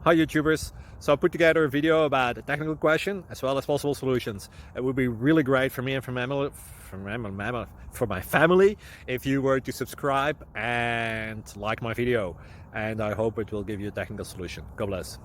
Hi YouTubers. So I put together a video about a technical question as well as possible solutions. It would be really great for me and for my family if you were to subscribe and like my video. And I hope it will give you a technical solution. God bless.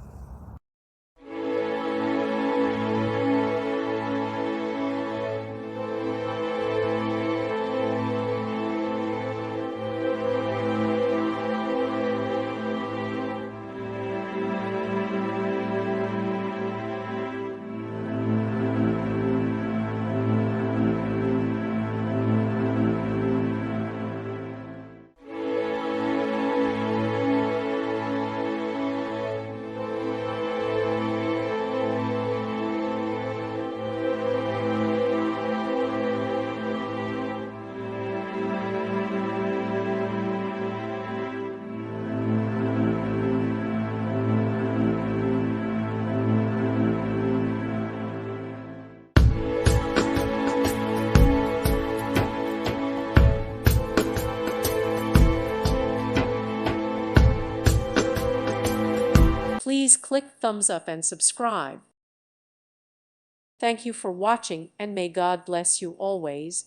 Please click thumbs up and subscribe. Thank you for watching, and may God bless you always.